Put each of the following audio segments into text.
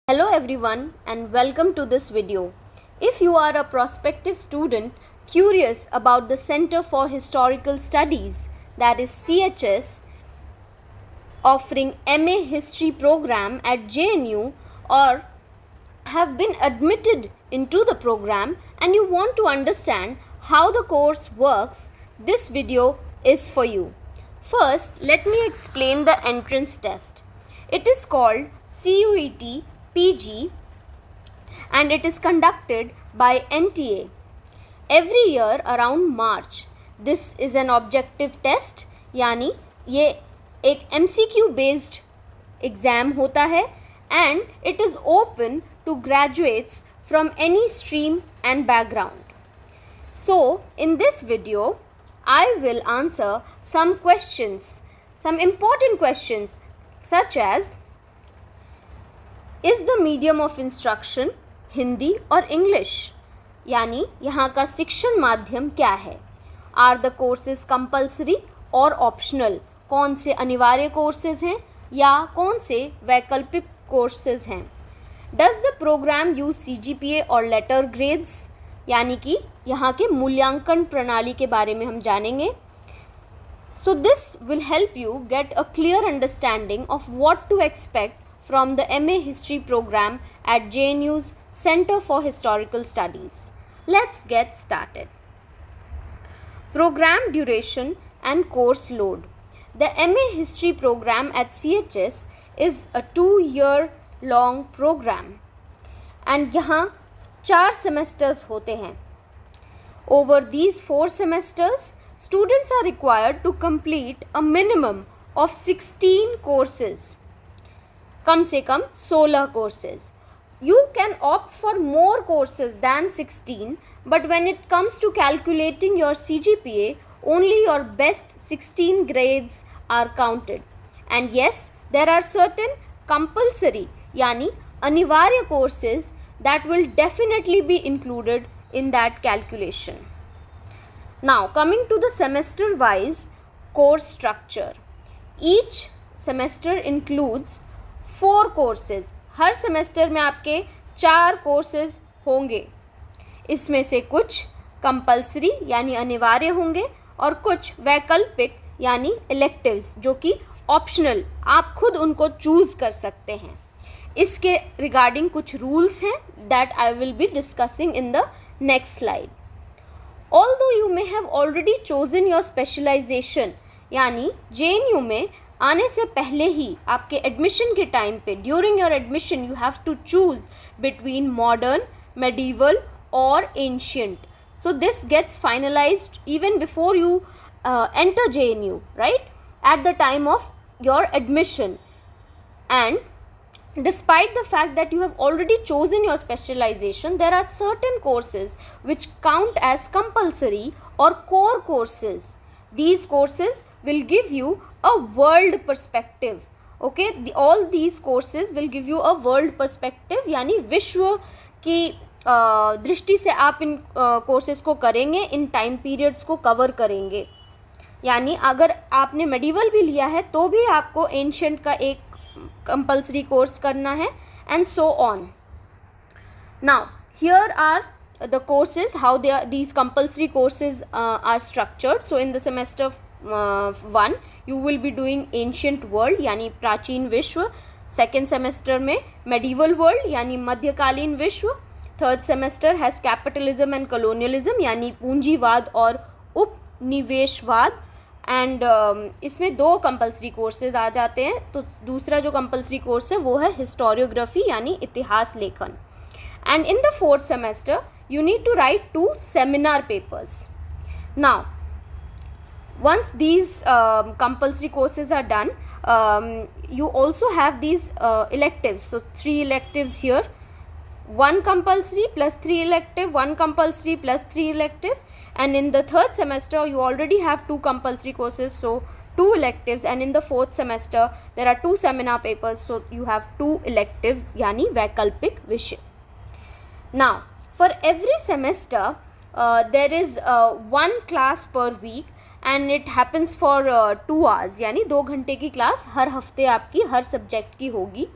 Hello everyone and welcome to this video. If you are a prospective student curious about the Center for Historical Studies, that is CHS, offering MA History program at JNU, or have been admitted into the program and you want to understand how the course works, this video is for you. First, let me explain the entrance test. It is called CUET PG and it is conducted by NTA every year around March. This is an objective test, यानी ये एक MCQ based exam होता है and it is open to graduates from any stream and background. So, in this video, I will answer some questions, some important questions such as: is the medium of instruction Hindi और English, यानी यहाँ का शिक्षण माध्यम क्या है? Are the courses compulsory और optional, कौन से अनिवार्य कोर्सेज हैं या कौन से वैकल्पिक कोर्सेज हैं? Does the program use CGPA और लेटर ग्रेड्स, यानी कि यहाँ के मूल्यांकन प्रणाली के बारे में हम जानेंगे. So this will help you get a clear understanding of what to expect from the MA History program at JNU's Center for Historical Studies. Let's get started. Program duration and course load. The MA History program at CHS is a 2-year long program and यहाँ 4 semesters होते हैं. Over these 4 semesters, students are required to complete a minimum of 16 courses. कम से कम 16 courses. You can opt for more courses than 16, but when it comes to calculating your CGPA, only your best 16 grades are counted. And yes, there are certain compulsory, यानी अनिवार्य courses that will definitely be included in that calculation. Now, coming to the semester-wise course structure. Each semester includes 4 courses. हर semester में आपके 4 courses होंगे. इसमें से कुछ compulsory यानी अनिवार्य होंगे और कुछ वैकल्पिक यानी इलेक्टिव्स जो कि ऑप्शनल, आप खुद उनको चूज़ कर सकते हैं. इसके रिगार्डिंग कुछ रूल्स हैं that I will be discussing in the next slide. Although you may have already chosen your specialization, यानी JNU में आने से पहले ही आपके एडमिशन के टाइम पे, during your admission you have to choose between modern, medieval और ancient. So this gets finalised even before you enter JNU, right, at the time of your admission. And despite the fact that you have already chosen your specialization, there are certain courses which count as compulsory or core courses. These courses will give you a world perspective. Okay, all these courses will give you a world perspective, यानी विश्व की दृष्टि से आप इन courses को करेंगे, in time periods को cover करेंगे. यानी अगर आपने मेडिवल भी लिया है तो भी आपको एंशियंट का एक कंपल्सरी कोर्स करना है, and so on. Now here are the courses, how these compulsory courses are structured. So in the semester 1 you will be doing ancient world यानी प्राचीन विश्व. सेकेंड सेमेस्टर में medieval world यानी मध्यकालीन विश्व. Third semester has capitalism and colonialism यानी पूंजीवाद और उपनिवेशवाद. एंड इसमें 2 कंपल्सरी कोर्सेज आ जाते हैं. तो दूसरा जो कंपल्सरी कोर्स है वो है हिस्टोरियोग्राफी यानी इतिहास लेखन. And in the 4th semester, you need to write 2 seminar papers. Now, once these compulsory courses are done, you also have these electives. So 3 electives here, 1 compulsory plus 3 elective, 1 compulsory plus 3 elective. And in the 3rd semester, you already have 2 compulsory courses, so 2 electives. And in the 4th semester, there are 2 seminar papers, so you have 2 electives, यानी वैकल्पिक विषय. Now, for every semester, there is 1 class per week and it happens for 2 hours, यानी 2 घंटे की class हर हफ्ते आपकी हर subject की होगी.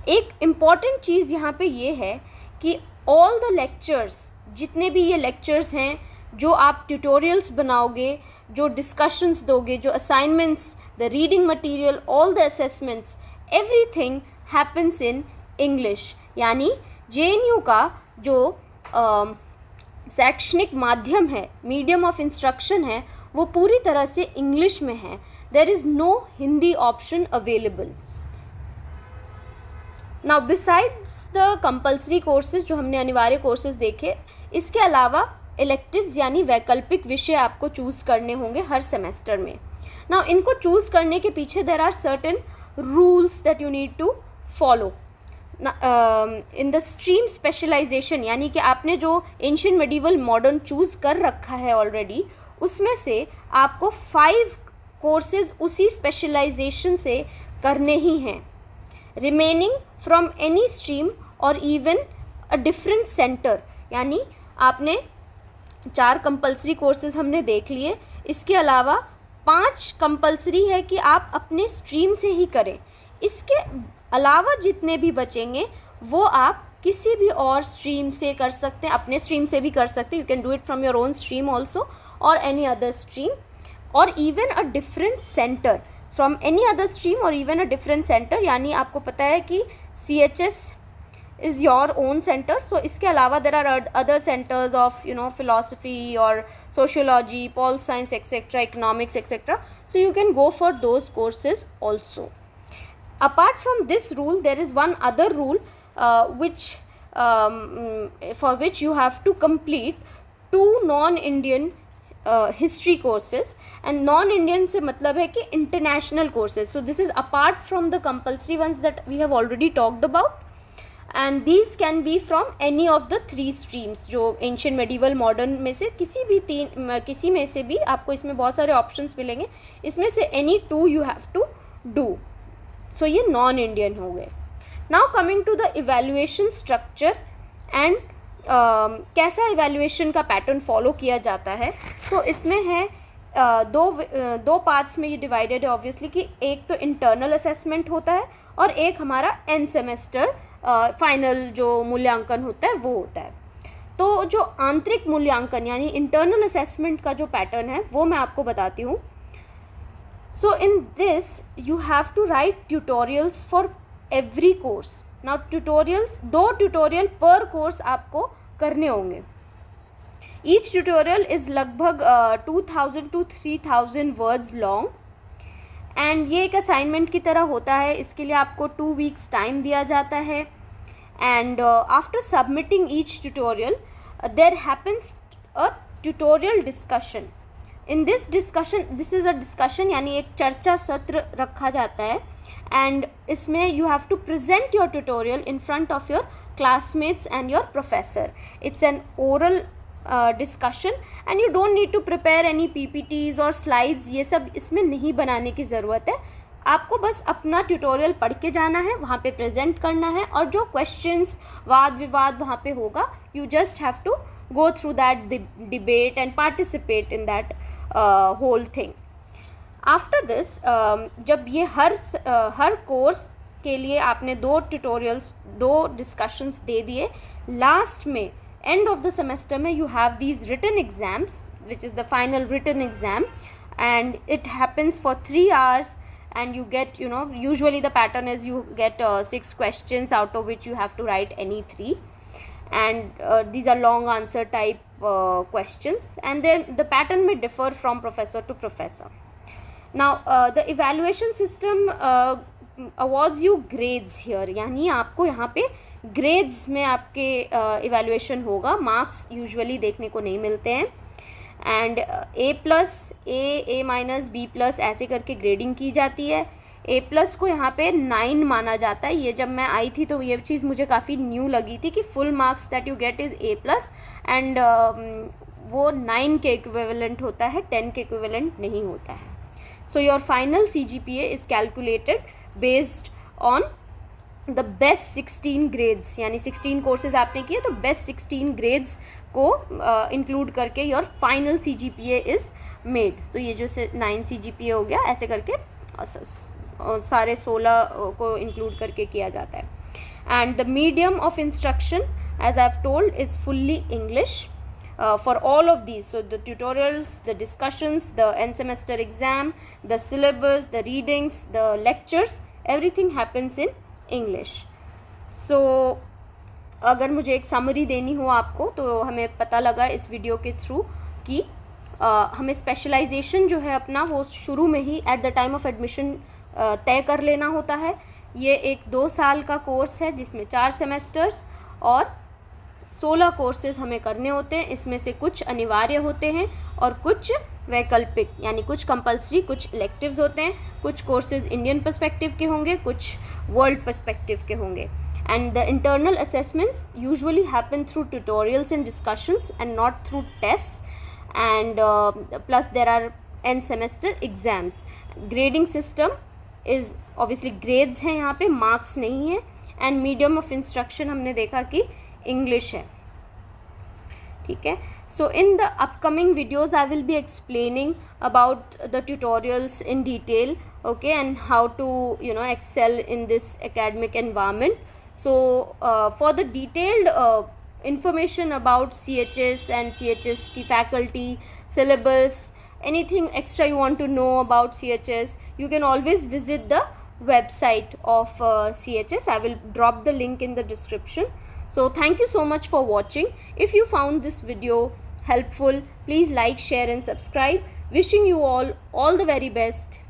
एक इम्पॉर्टेंट चीज़ यहाँ पे ये है कि ऑल द लेक्चर्स, जितने भी ये लेक्चर्स हैं, जो आप ट्यूटोरियल्स बनाओगे, जो डिस्कशंस दोगे, जो assignments, the reading material, all the assessments, everything happens in English. यानी JNU का जो शैक्षणिक माध्यम है, मीडियम ऑफ इंस्ट्रक्शन है, वो पूरी तरह से इंग्लिश में है। There is no Hindi option available. Now besides the compulsory courses, जो हमने अनिवार्य कोर्सेज देखे, इसके अलावा इलेक्टिव्स यानी वैकल्पिक विषय आपको चूज़ करने होंगे हर सेमेस्टर में। नाउ इनको चूज़ करने के पीछे there are certain rules that you need to follow in the stream specialisation. यानी कि आपने जो एंशिएंट मेडिवल मॉडर्न चूज़ कर रखा है ऑलरेडी, उसमें से आपको 5 कोर्सेज उसी स्पेशलाइजेशन से करने ही हैं, रिमेनिंग फ्रॉम एनी स्ट्रीम और इवन अ डिफरेंट सेंटर। यानी आपने 4 कंपल्सरी कोर्सेज हमने देख लिए, इसके अलावा 5 कंपल्सरी है कि आप अपने स्ट्रीम से ही करें। इसके अलावा जितने भी बचेंगे वो आप किसी भी और स्ट्रीम से कर सकते हैं, अपने स्ट्रीम से भी कर सकते हैं। You can do it from your own stream also और एनी अदर स्ट्रीम, और even a different centre from any other stream और इवन अ डिफरेंट सेंटर। यानी आपको पता है कि CHS is your own center, so इसके अलावा there are other centers of philosophy or sociology, pol science etc, economics etc, so you can go for those courses also. Apart from this rule, there is one other rule which for which you have to complete 2 non-Indian history courses, and non-Indian से मतलब है कि international courses. So this is apart from the compulsory ones that we have already talked about, and these can be from any of the 3 streams. जो ancient medieval modern में से किसी में से भी आपको इसमें बहुत सारे options मिलेंगे, इसमें से any 2 you have to do. So ये non-Indian हो गए. Now coming to the evaluation structure and कैसा evaluation का pattern follow किया जाता है, तो इसमें है दो पार्ट्स में ये डिवाइडेड है ऑब्वियसली, कि एक तो इंटरनल असेसमेंट होता है और एक हमारा एंड सेमेस्टर फाइनल जो मूल्यांकन होता है वो होता है। तो जो आंतरिक मूल्यांकन यानी इंटरनल असेसमेंट का जो पैटर्न है वो मैं आपको बताती हूँ। So in this you have to write tutorials for every course. Now tutorials, 2 tutorial per course आपको करने होंगे। ईच ट्यूटोरियल इज़ लगभग 2000 to 3000 वर्ड्स लॉन्ग, एंड ये एक असाइनमेंट की तरह होता है। इसके लिए आपको 2 weeks टाइम दिया जाता है, and after submitting each tutorial there happens a tutorial discussion. In this discussion, this is a discussion यानी एक चर्चा सत्र रखा जाता है, एंड इसमें you have to present your tutorial in front of your classmates and your professor. It's an oral discussion and you don't need to prepare any PPTs और slides, ये सब इसमें नहीं बनाने की ज़रूरत है। आपको बस अपना ट्यूटोरियल पढ़ के जाना है, वहाँ पे प्रेजेंट करना है, और जो क्वेश्चंस वाद विवाद वहाँ पे होगा, you just have to go through that debate and participate in that whole thing. After this जब ये हर कोर्स के लिए आपने 2 ट्यूटोरियल्स, 2 डिस्कशंस दे दिए, लास्ट में end of the semester में you have these written exams which is the final written exam, and it happens for 3 hours, and you get, usually the pattern is you get 6 questions out of which you have to write any 3, and these are long answer type questions, and then the pattern may differ from professor to professor. Now the evaluation system awards you grades here, यानी आपको यहाँ पे grades में आपके evaluation होगा। Marks usually देखने को नहीं मिलते हैं, एंड A+, A-, B+, ऐसे करके ग्रेडिंग की जाती है। A+ को यहाँ पे 9 माना जाता है। ये जब मैं आई थी तो ये चीज़ मुझे काफ़ी न्यू लगी थी कि full marks that you get is A+, and वो 9 के इक्विवेलेंट होता है, 10 के इक्विवेलेंट नहीं होता है। So your final CGPA is calculated based on the best 16 grades, यानी 16 कोर्सेज आपने किए तो बेस्ट 16 ग्रेड्स को इंक्लूड करके your final CGPA is made. तो ये जो 9 CGPA हो गया, ऐसे करके सारे 16 को इंक्लूड करके किया जाता है। and the medium of instruction, as I've told, is fully English for all of these. So the tutorials, the discussions, the end semester exam, the syllabus, the readings, the lectures, everything happens in English. So अगर मुझे एक summary देनी हो आपको, तो हमें पता लगा इस वीडियो के थ्रू कि हमें स्पेशलाइजेशन जो है अपना वो शुरू में ही at the time of admission तय कर लेना होता है. ये एक 2 साल का कोर्स है जिसमें 4 सेमेस्टर्स और 16 कोर्सेज हमें करने होते हैं. इसमें से कुछ अनिवार्य होते हैं और कुछ वैकल्पिक, यानी कुछ कंपलसरी, कुछ इलेक्टिव्स होते हैं. कुछ कोर्सेज इंडियन पर्सपेक्टिव के होंगे, कुछ वर्ल्ड पर्सपेक्टिव के होंगे. And the internal assessments usually happen through tutorials and discussions and not through tests. And plus there are end semester exams. Grading system is obviously grades हैं यहाँ पे, marks नहीं है. And medium of instruction हमने देखा कि English है. ठीक है. So in the upcoming videos I will be explaining about the tutorials in detail, okay, and how to excel in this academic environment. So for the detailed information about CHS and CHS की faculty, syllabus, anything extra you want to know about CHS, you can always visit the website of CHS. I will drop the link in the description. So thank you so much for watching. If you found this video helpful, please like, share and subscribe. Wishing you all the very best.